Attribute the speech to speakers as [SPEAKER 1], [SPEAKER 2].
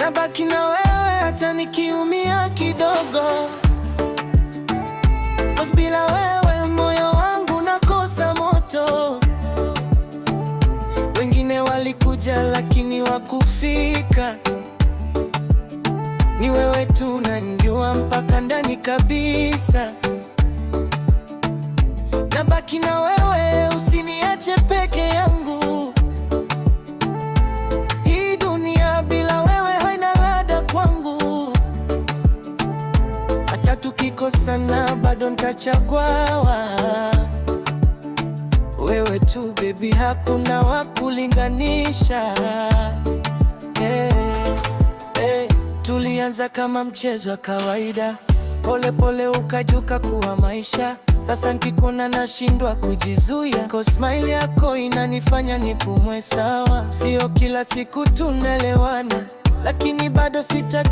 [SPEAKER 1] nabaki na wewe hata nikiumia kidogo. Cause bila wewe moyo wangu nakosa moto. Wengine walikuja lakini wakufika, ni wewe tu unanijua mpaka ndani kabisa. Nabaki na wewe, usiniache peke yangu. Hii dunia bila wewe haina ladha kwangu. Hata tukikosana bado nitachagua wewe tu baby, hakuna wa kulinganisha. Tulianza kama mchezo wa kawaida, pole pole ukajuka kuwa maisha. Sasa nikikuona nashindwa kujizuia, cause smile yako inanifanya nipumue sawa. Sio kila siku tunaelewana, lakini bado sita